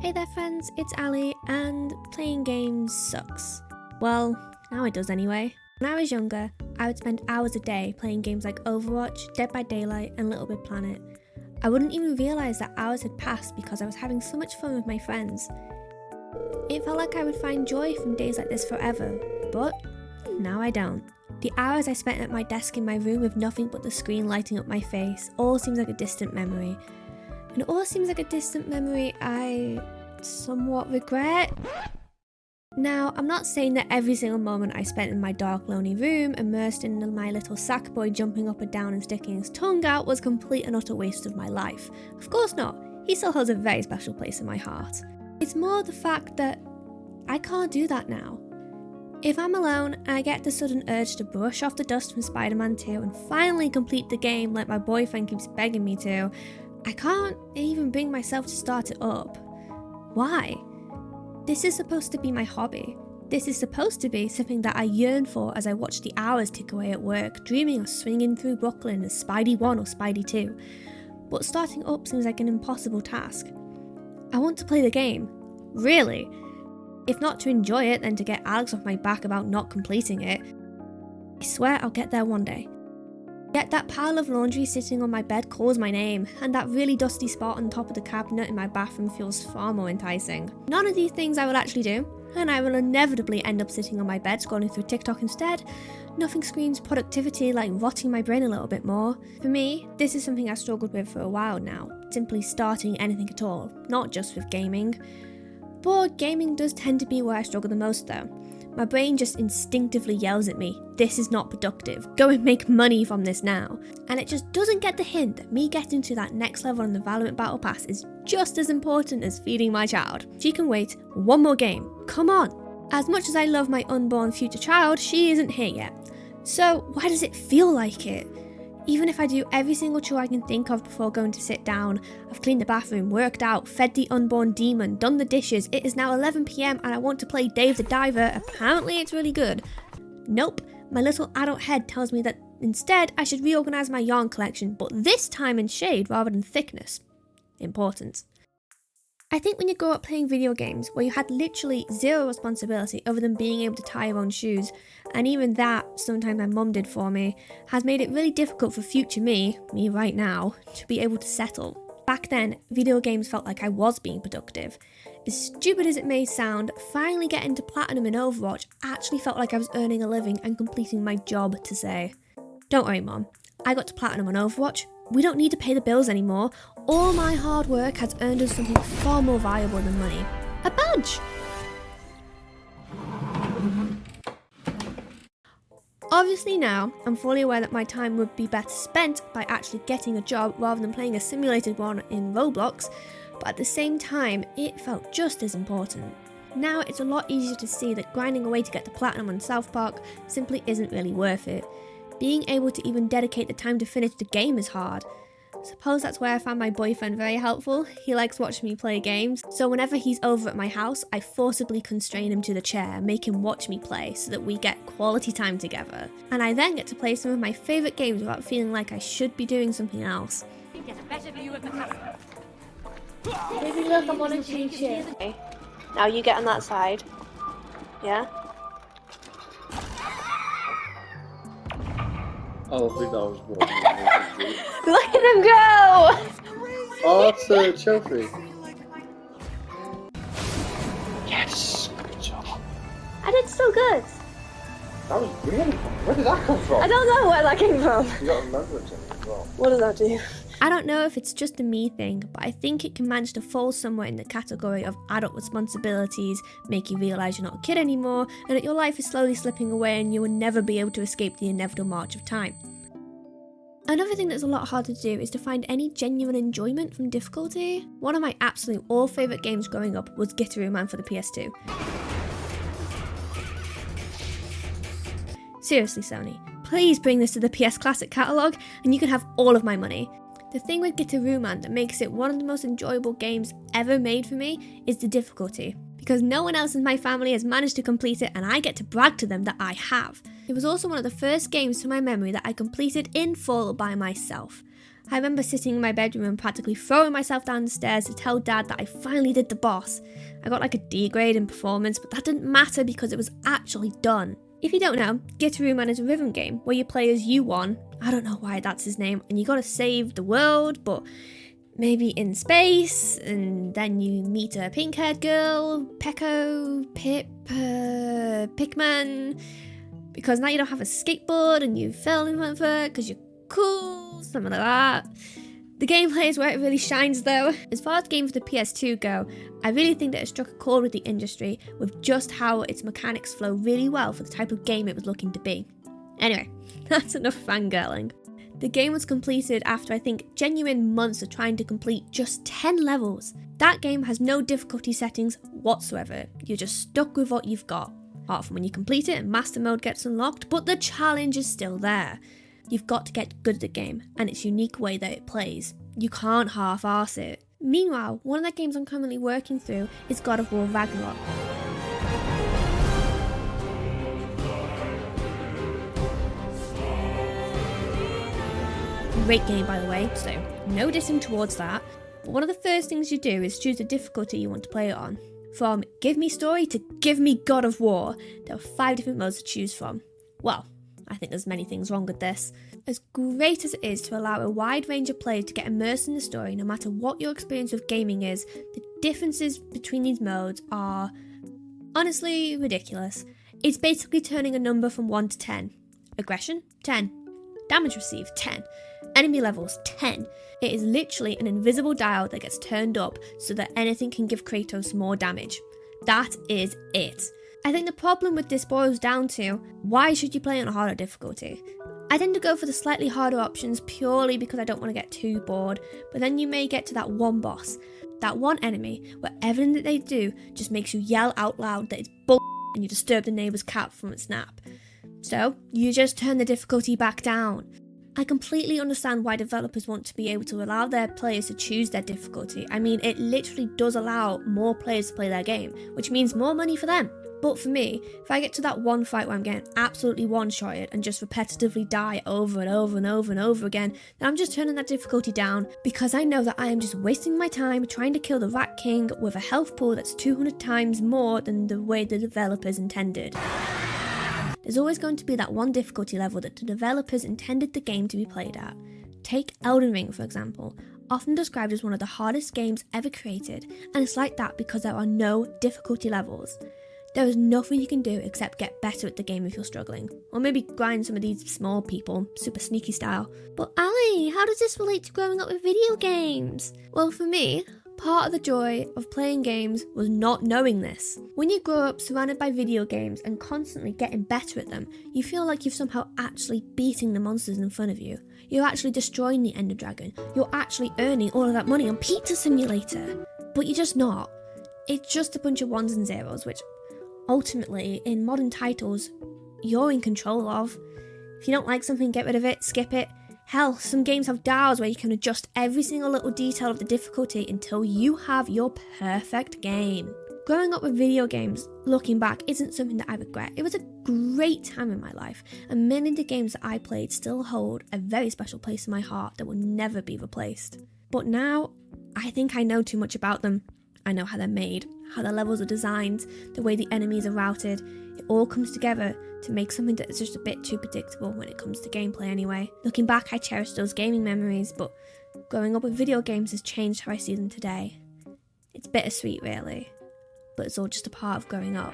Hey there friends, it's Ali, and playing games sucks. Well, now it does anyway. When I was younger, I would spend hours a day playing games like Overwatch, Dead by Daylight, and Little Big Planet. I wouldn't even realise that hours had passed because I was having so much fun with my friends. It felt like I would find joy from days like this forever, but now I don't. The hours I spent at my desk in my room with nothing but the screen lighting up my face all seems like a distant memory. And it all seems like a distant memory I somewhat regret. Now, I'm not saying that every single moment I spent in my dark, lonely room, immersed in my little sack boy jumping up and down and sticking his tongue out, was complete and utter waste of my life. Of course not. He still holds a very special place in my heart. It's more the fact that I can't do that now. If I'm alone and I get the sudden urge to brush off the dust from Spider-Man 2 and finally complete the game like my boyfriend keeps begging me to, I can't even bring myself to start it up. Why? This is supposed to be my hobby. This is supposed to be something that I yearn for as I watch the hours tick away at work, dreaming of swinging through Brooklyn as Spidey 1 or Spidey 2. But starting up seems like an impossible task. I want to play the game. Really. If not to enjoy it, then to get Alex off my back about not completing it. I swear I'll get there one day. Yet that pile of laundry sitting on my bed calls my name, and that really dusty spot on top of the cabinet in my bathroom feels far more enticing. None of these things I will actually do, and I will inevitably end up sitting on my bed scrolling through TikTok instead. Nothing screams productivity like rotting my brain a little bit more. For me, this is something I've struggled with for a while now, simply starting anything at all, not just with gaming. But gaming does tend to be where I struggle the most though. My brain just instinctively yells at me, this is not productive, go and make money from this now. And it just doesn't get the hint that me getting to that next level on the Valorant Battle Pass is just as important as feeding my child. She can wait one more game, come on. As much as I love my unborn future child, she isn't here yet. So why does it feel like it? Even if I do every single chore I can think of before going to sit down, I've cleaned the bathroom, worked out, fed the unborn demon, done the dishes, it is now 11 PM and I want to play Dave the Diver, apparently it's really good. Nope, my little adult head tells me that instead I should reorganise my yarn collection, but this time in shade rather than thickness. Important. I think when you grow up playing video games where you had literally zero responsibility other than being able to tie your own shoes, and even that, sometimes my mum did for me, has made it really difficult for future me right now, to be able to settle. Back then, video games felt like I was being productive. As stupid as it may sound, finally getting to Platinum in Overwatch actually felt like I was earning a living and completing my job to say. Don't worry Mum, I got to Platinum on Overwatch. We don't need to pay the bills anymore. All my hard work has earned us something far more valuable than money. A badge! Obviously now, I'm fully aware that my time would be better spent by actually getting a job rather than playing a simulated one in Roblox, but at the same time, it felt just as important. Now it's a lot easier to see that grinding away to get to Platinum on South Park simply isn't really worth it. Being able to even dedicate the time to finish the game is hard. Suppose that's where I found my boyfriend very helpful. He likes watching me play games, so whenever he's over at my house, I forcibly constrain him to the chair and make him watch me play so that we get quality time together. And I then get to play some of my favourite games without feeling like I should be doing something else. Get a better view of the customer. Maybe look, I'm on a change here. Okay. Now you get on that side. Yeah? Oh, I think that was one. Look at him go! Oh, that's a trophy. Yes, good job. I did so good. That was really fun. Where did that come from? I don't know where that came from. You got remembrance in it as well. What does that do? I don't know if it's just a me thing, but I think it can manage to fall somewhere in the category of adult responsibilities, make you realise you're not a kid anymore, and that your life is slowly slipping away and you will never be able to escape the inevitable march of time. Another thing that's a lot harder to do is to find any genuine enjoyment from difficulty. One of my absolute all-favourite games growing up was Gitteroo Man for the PS2. Seriously Sony, please bring this to the PS Classic catalogue and you can have all of my money. The thing with Gitteroo Man that makes it one of the most enjoyable games ever made for me is the difficulty, because no one else in my family has managed to complete it and I get to brag to them that I have. It was also one of the first games to my memory that I completed in full by myself. I remember sitting in my bedroom and practically throwing myself down the stairs to tell Dad that I finally did the boss. I got like a D grade in performance, but that didn't matter because it was actually done. If you don't know, Gitaruman is a rhythm game where you play as U1, I don't know why that's his name, and you gotta save the world, but maybe in space, and then you meet a pink-haired girl, Pekko, Pip, Pikman, because now you don't have a skateboard and you fell in front of her because you're cool, something like that. The gameplay is where it really shines though. As far as games for the PS2 go, I really think that it struck a chord with the industry with just how its mechanics flow really well for the type of game it was looking to be. Anyway, that's enough fangirling. The game was completed after I think genuine months of trying to complete just 10 levels. That game has no difficulty settings whatsoever. You're just stuck with what you've got. Apart from when you complete it and master mode gets unlocked, but the challenge is still there. You've got to get good at the game and its unique way that it plays. You can't half-arse it. Meanwhile, one of the games I'm currently working through is God of War Ragnarok. Great game by the way, so no dissing towards that. But one of the first things you do is choose the difficulty you want to play it on. From Give Me Story to Give Me God of War, there are 5 different modes to choose from. Well, I think there's many things wrong with this. As great as it is to allow a wide range of players to get immersed in the story no matter what your experience with gaming is, the differences between these modes are honestly ridiculous. It's basically turning a number from 1 to 10. Aggression? 10. Damage received? 10. Enemy levels? 10. It is literally an invisible dial that gets turned up so that anything can give Kratos more damage. That is it. I think the problem with this boils down to, why should you play on a harder difficulty? I tend to go for the slightly harder options purely because I don't want to get too bored, but then you may get to that one boss, that one enemy, where everything that they do just makes you yell out loud that it's bull and you disturb the neighbour's cat from its nap. So, you just turn the difficulty back down. I completely understand why developers want to be able to allow their players to choose their difficulty. I mean, it literally does allow more players to play their game, which means more money for them. But for me, if I get to that one fight where I'm getting absolutely one-shotted and just repetitively die over and over and over and over again, then I'm just turning that difficulty down because I know that I am just wasting my time trying to kill the Rat King with a health pool that's 200 times more than the way the developers intended. There's always going to be that one difficulty level that the developers intended the game to be played at. Take Elden Ring for example, often described as one of the hardest games ever created, and it's like that because there are no difficulty levels. There is nothing you can do except get better at the game if you're struggling, or maybe grind some of these small people, super sneaky style. But Ali, how does this relate to growing up with video games? Well, for me, part of the joy of playing games was not knowing this. When you grow up surrounded by video games and constantly getting better at them, you feel like you're somehow actually beating the monsters in front of you. You're actually destroying the Ender Dragon. You're actually earning all of that money on Pizza Simulator. But you're just not. It's just a bunch of ones and zeros, which ultimately, in modern titles, you're in control of. If you don't like something, get rid of it, skip it. Hell, some games have dials where you can adjust every single little detail of the difficulty until you have your perfect game. Growing up with video games, looking back, isn't something that I regret. It was a great time in my life, and many of the games that I played still hold a very special place in my heart that will never be replaced. But now, I think I know too much about them. I know how they're made, how the levels are designed, the way the enemies are routed. It all comes together to make something that is just a bit too predictable when it comes to gameplay anyway. Looking back, I cherish those gaming memories, but growing up with video games has changed how I see them today. It's bittersweet really, but it's all just a part of growing up.